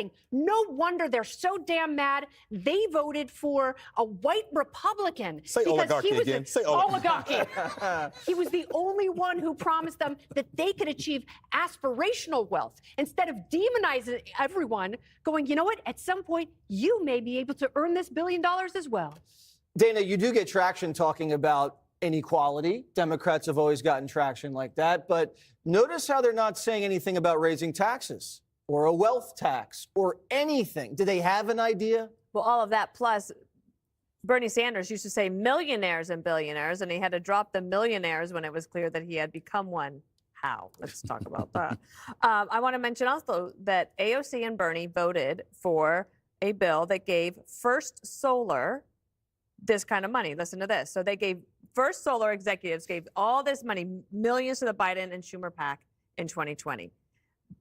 nothing. No wonder they're so damn mad. They voted for a white Republican. Say oligarchy again. Say oligarchy. He was the only one who promised them that they could achieve aspirational wealth instead of demonizing everyone, going, you know what, at some point, you may be able to earn this $1 billion as well. Dana, you do get traction talking about inequality. Democrats have always gotten traction like that. But notice how they're not saying anything about raising taxes or a wealth tax or anything. Do they have an idea? Well, all of that plus Bernie Sanders used to say millionaires and billionaires, and he had to drop the millionaires when it was clear that he had become one. How? Let's talk about that. I want to mention also that AOC and Bernie voted for a bill that gave First Solar this kind of money. Listen to this. So they gave First Solar executives gave all this money, millions to the Biden and Schumer PAC in 2020.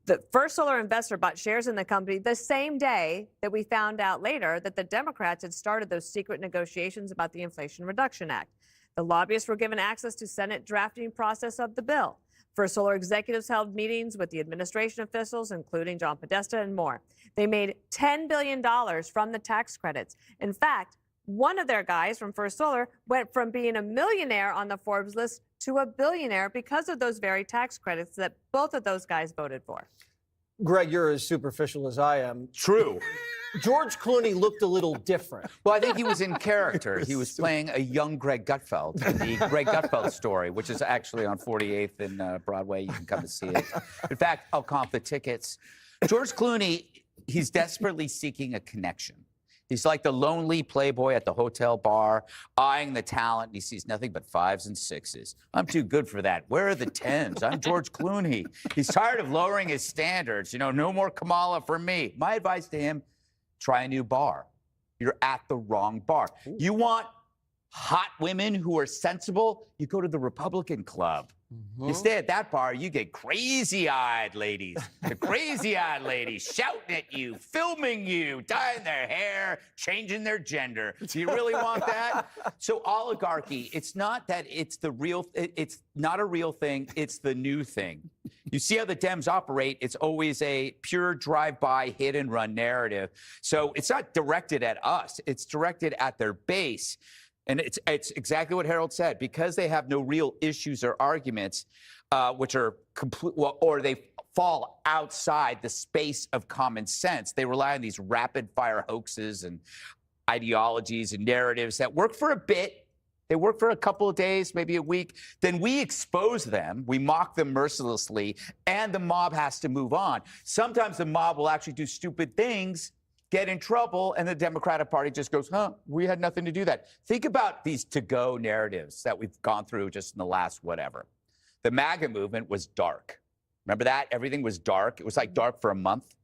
The First Solar investor bought shares in the company the same day that we found out later that the Democrats had started those secret negotiations about the Inflation Reduction Act. The lobbyists were given access to Senate drafting process of the bill. First Solar executives held meetings with the administration officials, including John Podesta and more. They made $10 billion from the tax credits. In fact, one of their guys from First Solar went from being a millionaire on the Forbes list to a billionaire because of those very tax credits that both of those guys voted for. Greg, you're as superficial as I am. True. George Clooney looked a little different. Well, I think he was in character. He was playing a young Greg Gutfeld, the Greg Gutfeld story, which is actually on 48th and Broadway. You can come and see it. In fact, I'll comp the tickets. George Clooney, he's desperately seeking a connection. He's like the lonely playboy at the hotel bar, eyeing the talent, and he sees nothing but 5s and 6s. I'm too good for that. Where are the 10s? I'm George Clooney. He's tired of lowering his standards. You know, no more Kamala for me. My advice to him, try a new bar. You're at the wrong bar. Ooh. You want hot women who are sensible? You go to the Republican Club. Mm-hmm. You stay at that bar, you get crazy-eyed ladies. The crazy-eyed ladies shouting at you, filming you, dyeing their hair, changing their gender. Do you really want that? So oligarchy, it's not that it's the real, it's not a real thing, it's the new thing. You see how the Dems operate, it's always a pure drive-by, hit-and-run narrative. So it's not directed at us, it's directed at their base. And it's exactly what Harold said. Because they have no real issues or arguments, which are complete, well, or they fall outside the space of common sense. They rely on these rapid-fire hoaxes and ideologies and narratives that work for a bit. They work for a couple of days, maybe a week. Then we expose them. We mock them mercilessly, and the mob has to move on. Sometimes the mob will actually do stupid things, get in trouble, and the Democratic Party just goes, we had nothing to do that. Think about these to-go narratives that we've gone through just in the last whatever. The MAGA movement was dark. Remember that? Everything was dark. It was like dark for a month.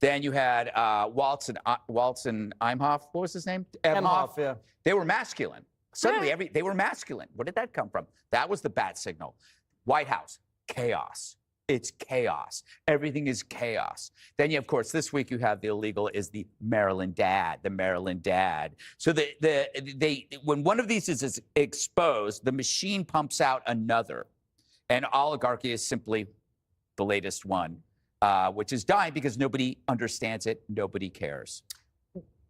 Then you had Waltz and Imhoff. What was his name? Imhoff, yeah. They were masculine. Suddenly, they were masculine. Where did that come from? That was the bat signal. White House, chaos. It's chaos. Everything is chaos. Then, of course, this week you have the illegal is the Maryland dad, So when one of these is exposed, the machine pumps out another. And oligarchy is simply the latest one, which is dying because nobody understands it. Nobody cares.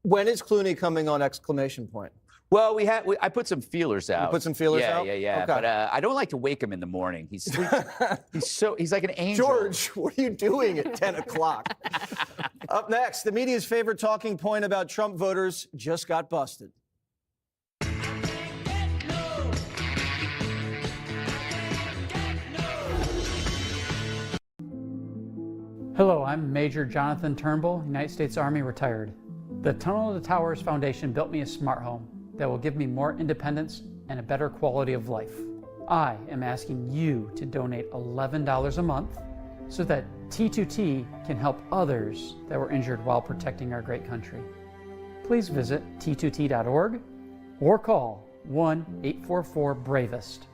When is Clooney coming on exclamation point? Well, I put some feelers out. You put some feelers out? Yeah. Okay. But I don't like to wake him in the morning. He's like an angel. George, what are you doing at 10 o'clock? Up next, the media's favorite talking point about Trump voters just got busted. Hello, I'm Major Jonathan Turnbull, United States Army retired. The Tunnel to the Towers Foundation built me a smart home that will give me more independence and a better quality of life. I am asking you to donate $11 a month so that T2T can help others that were injured while protecting our great country. Please visit t2t.org or call 1-844-BRAVEST.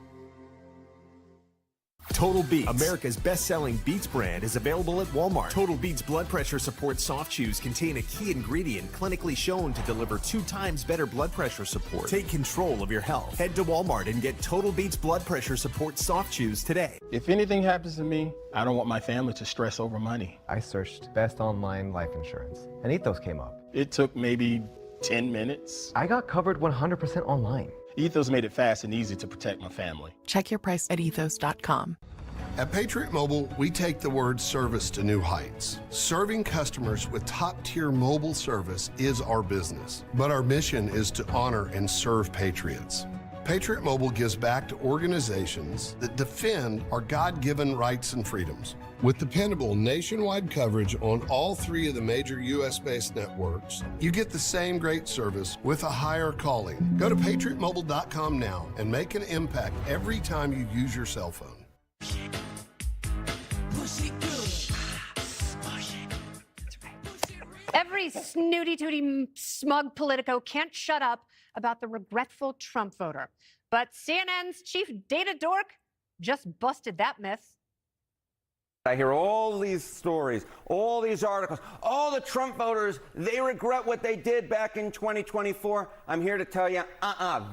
Total Beats, America's best-selling Beats brand, is available at Walmart. Total Beats blood pressure support soft chews contain a key ingredient clinically shown to deliver 2 times better blood pressure support. Take control of your health. Head to Walmart and get Total Beats blood pressure support soft chews today. If anything happens to me, I don't want my family to stress over money. I searched best online life insurance, and Ethos came up. It took maybe 10 minutes. I got covered 100% online. Ethos made it fast and easy to protect my family. Check your price at ethos.com. At Patriot Mobile, we take the word service to new heights. Serving customers with top-tier mobile service is our business, but our mission is to honor and serve patriots. Patriot Mobile gives back to organizations that defend our God-given rights and freedoms. With dependable nationwide coverage on all 3 of the major U.S.-based networks, you get the same great service with a higher calling. Go to patriotmobile.com now and make an impact every time you use your cell phone. Every snooty-tooty smug Politico can't shut up about the regretful Trump voter. But CNN's chief data dork just busted that myth. I hear all these stories, all these articles, all the Trump voters, they regret what they did back in 2024. I'm here to tell you,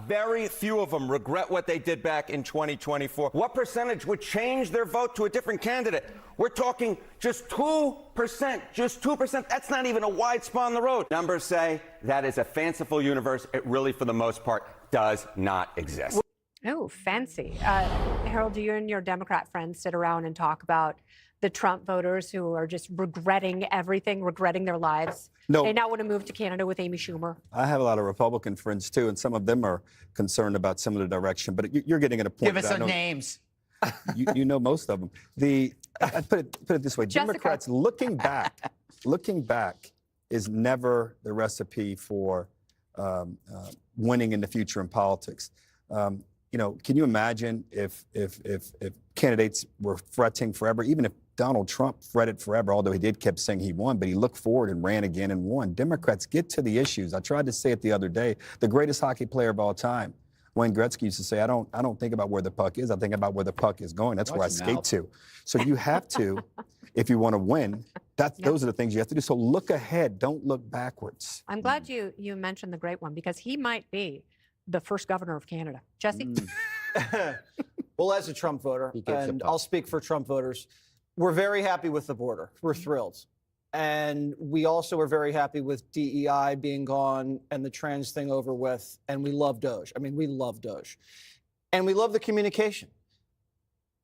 very few of them regret what they did back in 2024. What percentage would change their vote to a different candidate? We're talking just 2%, just 2%. That's not even a wide spot on the road. Numbers say that is a fanciful universe. It really, for the most part, does not exist. Oh, fancy. Harold, do you and your Democrat friends sit around and talk about the Trump voters who are just regretting everything, regretting their lives? No. They now want to move to Canada with Amy Schumer. I have a lot of Republican friends, too, and some of them are concerned about similar direction. But you're getting at a point. Give us some names. You know most of them. I put it this way. Jessica. Democrats looking back is never the recipe for winning in the future in politics. Can you imagine if candidates were fretting forever, even if Donald Trump fretted forever, although he kept saying he won, but he looked forward and ran again and won. Democrats get to the issues. I tried to say it the other day. The greatest hockey player of all time, Wayne Gretzky, used to say, I don't think about where the puck is. I think about where the puck is going. That's where I skate to. So you have to, if you want to win, those are the things you have to do. So look ahead. Don't look backwards. I'm glad you mentioned the great one, because he might be the first governor of Canada. Jesse? Well, as a Trump voter, and I'll speak for Trump voters, we're very happy with the border. We're thrilled. And we also are very happy with DEI being gone and the trans thing over with. And we love Doge. I mean, we love Doge. And we love the communication.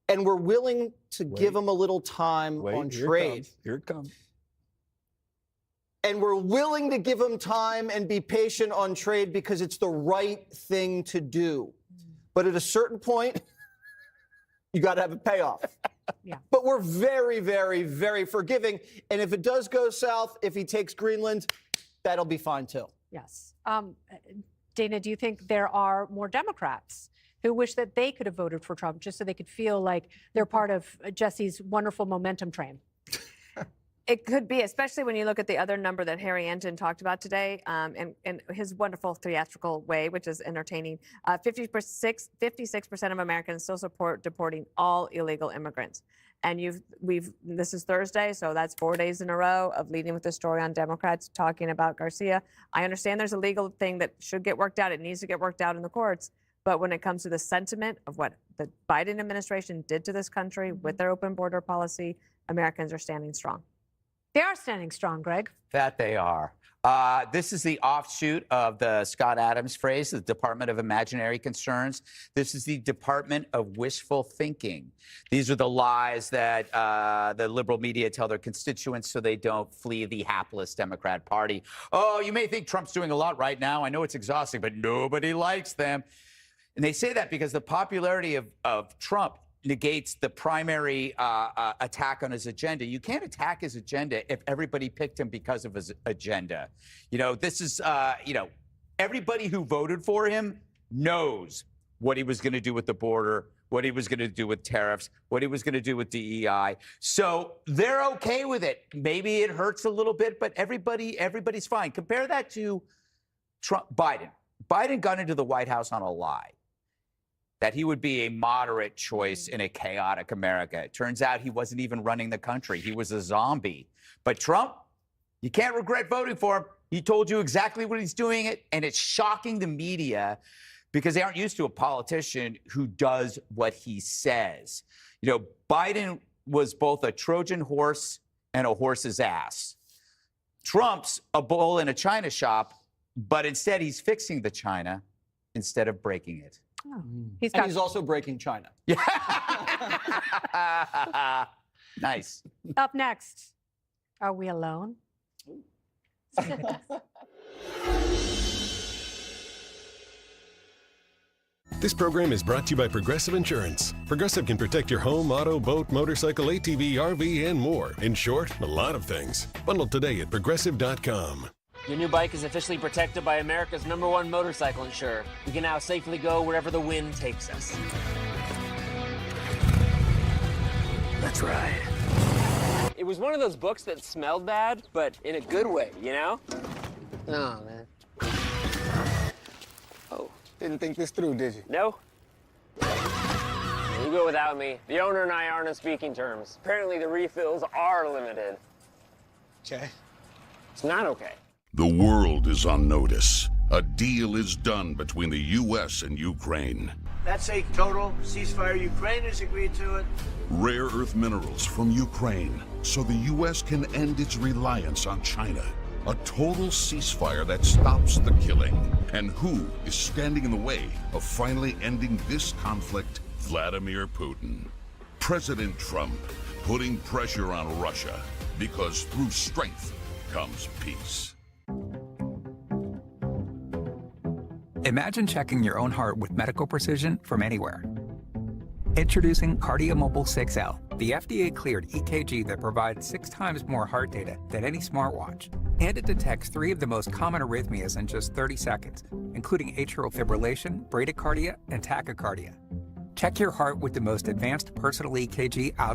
And we're willing to give them a little time on trade. Here it comes. And we're willing to give them time and be patient on trade because it's the right thing to do. But at a certain point, you got to have a payoff. Yeah. But we're very, very, very forgiving. And if it does go south, if he takes Greenland, that'll be fine too. Yes. Dana, do you think there are more Democrats who wish that they could have voted for Trump just so they could feel like they're part of Jesse's wonderful momentum train? It could be, especially when you look at the other number that Harry Enton talked about today, in his wonderful theatrical way, which is entertaining. 56% of Americans still support deporting all illegal immigrants. And this is Thursday, so that's 4 days in a row of leading with the story on Democrats talking about Garcia. I understand there's a legal thing that should get worked out. It needs to get worked out in the courts. But when it comes to the sentiment of what the Biden administration did to this country with their open border policy, Americans are standing strong. They are standing strong, Greg. That they are. This is the offshoot of the Scott Adams phrase, the Department of Imaginary Concerns. This is the Department of Wishful Thinking. These are the lies that the liberal media tell their constituents so they don't flee the hapless Democrat Party. Oh, you may think Trump's doing a lot right now. I know it's exhausting, but nobody likes them. And they say that because the popularity of Trump negates the primary attack on his agenda. You can't attack his agenda if everybody picked him because of his agenda. This is, everybody who voted for him knows what he was going to do with the border, what he was going to do with tariffs, what he was going to do with DEI. So they're okay with it. Maybe it hurts a little bit, but everybody's fine. Compare that to Biden. Biden got into the White House on a lie. that he would be a moderate choice in a chaotic America. It turns out he wasn't even running the country. He was a zombie. But Trump, you can't regret voting for him. He told you exactly what he's doing, and it's shocking the media because they aren't used to a politician who does what he says. You know, Biden was both a Trojan horse and a horse's ass. Trump's a bull in a china shop, but instead he's fixing the china instead of breaking it. Oh. And he's also breaking China. Nice. Up next, are we alone? This program is brought to you by Progressive Insurance. Progressive can protect your home, auto, boat, motorcycle, ATV, RV, and more. In short, a lot of things. Bundle today at Progressive.com. Your new bike is officially protected by America's #1 motorcycle insurer. We can now safely go wherever the wind takes us. Let's ride. It was one of those books that smelled bad, but in a good way, you know? Oh, man. Oh. Didn't think this through, did you? No. You go without me. The owner and I aren't on speaking terms. Apparently the refills are limited. Okay. It's not okay. The world is on notice. A deal is done between the U.S. and Ukraine. That's a total ceasefire. Ukraine has agreed to it. Rare earth minerals from Ukraine, so the U.S. can end its reliance on China. A total ceasefire that stops the killing. And who is standing in the way of finally ending this conflict? Vladimir Putin. President Trump putting pressure on Russia because through strength comes peace. Imagine checking your own heart with medical precision from anywhere. Introducing KardiaMobile 6L, the FDA-cleared EKG that provides 6 times more heart data than any smartwatch. And it detects 3 of the most common arrhythmias in just 30 seconds, including atrial fibrillation, bradycardia, and tachycardia. Check your heart with the most advanced personal EKG out